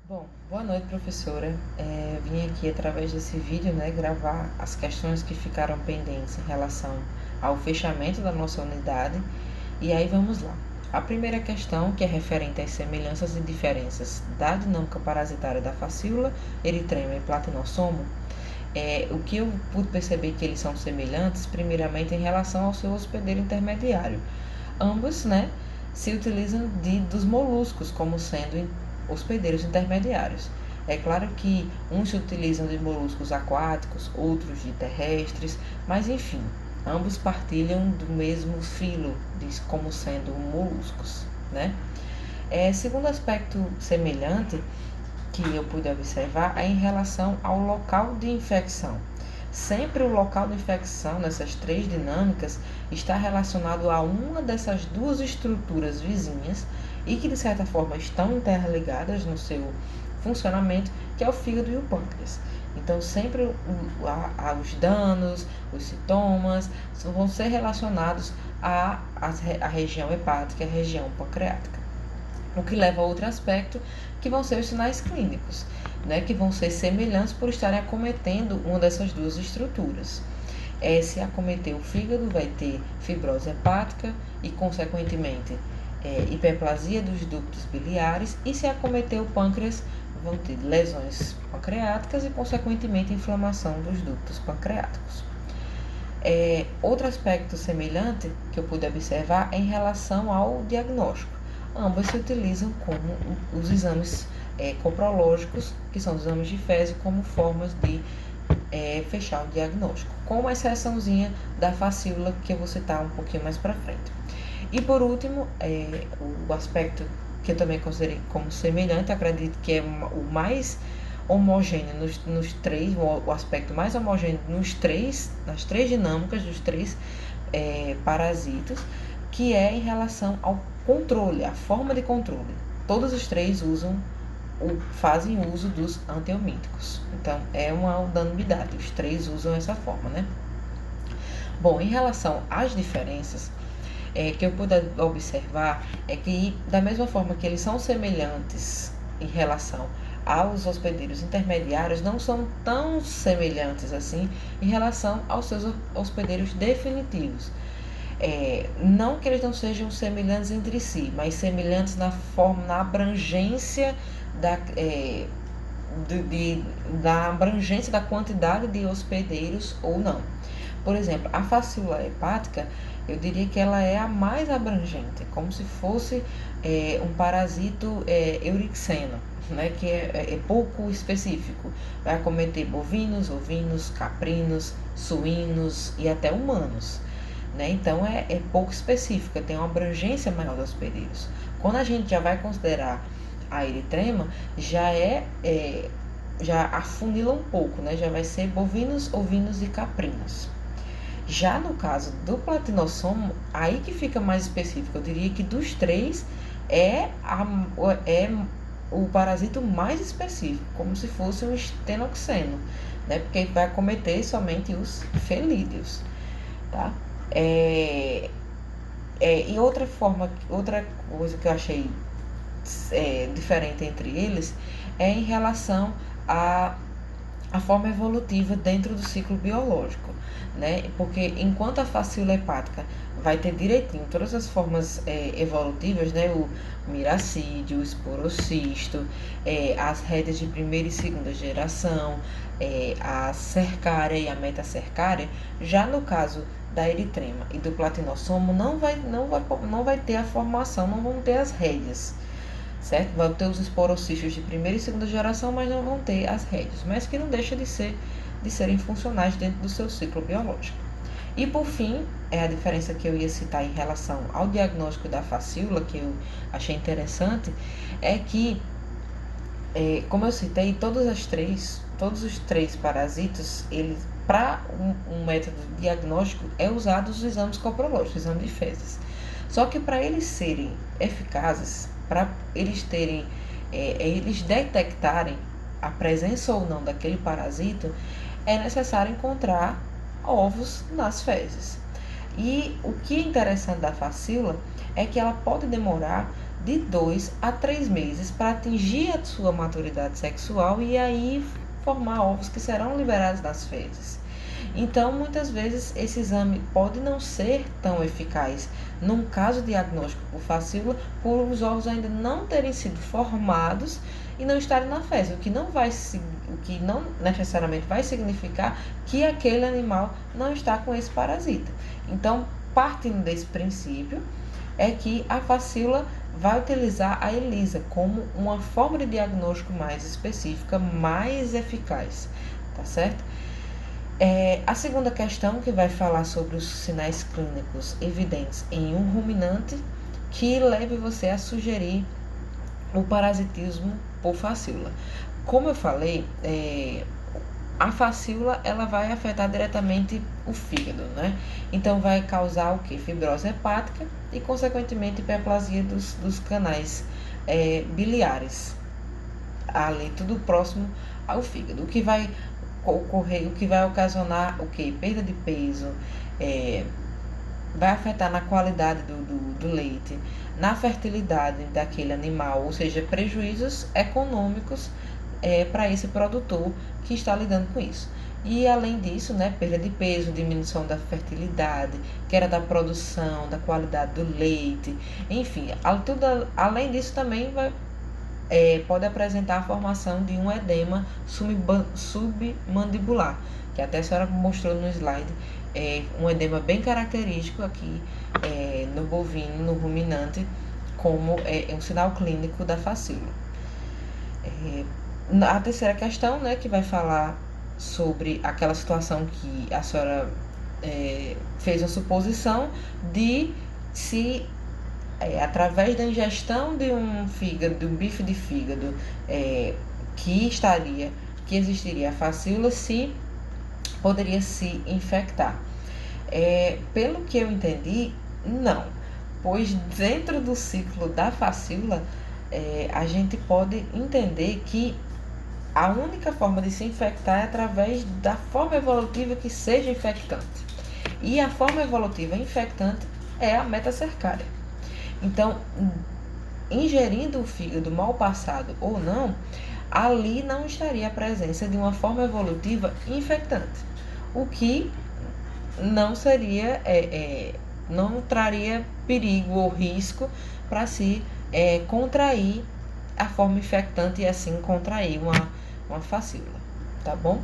Bom, boa noite, professora. Vim aqui através desse vídeo, gravar as questões que ficaram pendentes em relação ao fechamento da nossa unidade. E aí vamos lá. A primeira questão, que é referente às semelhanças e diferenças da dinâmica parasitária da facíola, eritrema e platinossomo, o que eu pude perceber que eles são semelhantes, primeiramente em relação ao seu hospedeiro intermediário. Ambos, se utilizam dos moluscos como sendo hospedeiros intermediários. É claro que uns se utilizam de moluscos aquáticos, outros de terrestres, mas enfim, ambos partilham do mesmo filo, como sendo moluscos, segundo aspecto semelhante que eu pude observar é em relação ao local de infecção. Sempre o local de infecção nessas três dinâmicas está relacionado a uma dessas duas estruturas vizinhas e que, de certa forma, estão interligadas no seu funcionamento, que é o fígado e o pâncreas. Então, sempre os danos, os sintomas vão ser relacionados à região hepática e à região pancreática. O que leva a outro aspecto, que vão ser os sinais clínicos, que vão ser semelhantes por estarem acometendo uma dessas duas estruturas. Se acometer o fígado, vai ter fibrose hepática e, consequentemente, hiperplasia dos ductos biliares, e se acometer o pâncreas, vão ter lesões pancreáticas e, consequentemente, inflamação dos ductos pancreáticos. Outro aspecto semelhante que eu pude observar é em relação ao diagnóstico. Ambos se utilizam como os exames coprológicos, que são os exames de fezes, como formas de fechar o diagnóstico, com uma exceçãozinha da facíola que eu vou citar um pouquinho mais para frente. E por último, o aspecto que eu também considerei como semelhante, acredito que é o mais homogêneo nos três, o aspecto mais homogêneo nas três dinâmicas dos três parasitos, que é em relação ao controle, a forma de controle. Todos os três fazem uso dos antiomíticos. Então, é uma unanimidade, os três usam essa forma, Bom, em relação às diferenças, que eu pude observar é que, da mesma forma que eles são semelhantes em relação aos hospedeiros intermediários, não são tão semelhantes assim em relação aos seus hospedeiros definitivos. Não que eles não sejam semelhantes entre si, mas semelhantes na forma, na abrangência da abrangência da quantidade de hospedeiros ou não. Por exemplo, a facíola hepática, eu diria que ela é a mais abrangente, como se fosse um parasito eurixeno, que é pouco específico. Vai acometer bovinos, ovinos, caprinos, suínos e até humanos. Então, é pouco específica, tem uma abrangência maior dos hospedeiros. Quando a gente já vai considerar a eritrema, já afunila um pouco, já vai ser bovinos, ovinos e caprinos. Já no caso do platinossomo, aí que fica mais específico. Eu diria que dos três é o parasito mais específico, como se fosse um estenoxeno, porque vai acometer somente os felídeos, tá? E outra coisa que eu achei diferente entre eles é em relação à forma evolutiva dentro do ciclo biológico, porque enquanto a facíola hepática vai ter direitinho todas as formas evolutivas, o miracídio, o esporocisto, as rédeas de primeira e segunda geração, a cercária e a metacercária, já no caso da eritrema e do platinossomo não vai ter a formação, não vão ter as rédeas, certo? Vão ter os esporocistos de primeira e segunda geração, mas não vão ter as rédeas, mas que não deixa de serem funcionais dentro do seu ciclo biológico. E por fim, a diferença que eu ia citar em relação ao diagnóstico da facíola, que eu achei interessante, é que, como eu citei, todos os três parasitos, eles, para um método diagnóstico, é usado os exames coprológicos, exame de fezes. Só que para eles serem eficazes, para eles detectarem a presença ou não daquele parasito, é necessário encontrar ovos nas fezes. E o que é interessante da facíola é que ela pode demorar de 2 a 3 meses para atingir a sua maturidade sexual e aí formar ovos que serão liberados das fezes. Então, muitas vezes, esse exame pode não ser tão eficaz num caso diagnóstico por facíola, por os ovos ainda não terem sido formados e não estarem na fezes, o que não necessariamente vai significar que aquele animal não está com esse parasita. Então, partindo desse princípio, é que a facíola vai utilizar a ELISA como uma forma de diagnóstico mais específica, mais eficaz, tá certo? A segunda questão que vai falar sobre os sinais clínicos evidentes em um ruminante que leve você a sugerir o parasitismo por facíola. Como eu falei, a facíola ela vai afetar diretamente o fígado, né? Então vai causar o que? Fibrose hepática e consequentemente hiperplasia dos canais biliares, ali tudo próximo ao fígado, o que vai ocorrer, o que vai ocasionar o que? Perda de peso, vai afetar na qualidade do leite, na fertilidade daquele animal, ou seja, prejuízos econômicos para esse produtor que está lidando com isso. E além disso, né, perda de peso, diminuição da fertilidade, queda da produção, da qualidade do leite, enfim, além disso também pode apresentar a formação de um edema submandibular, que até a senhora mostrou no slide, um edema bem característico aqui no bovino, no ruminante, como um sinal clínico da facíola. A terceira questão, né, que vai falar sobre aquela situação que a senhora fez uma suposição de se através da ingestão de um fígado, de um bife de fígado, que existiria a facíola, se poderia se infectar. Pelo que eu entendi, não, pois dentro do ciclo da facíola, a gente pode entender que a única forma de se infectar é através da forma evolutiva que seja infectante. E a forma evolutiva infectante é a metacercária. Então, ingerindo o fígado mal passado ou não, ali não estaria a presença de uma forma evolutiva infectante, o que não seria, não traria perigo ou risco para se contrair a forma infectante e assim contrair uma facíola, tá bom?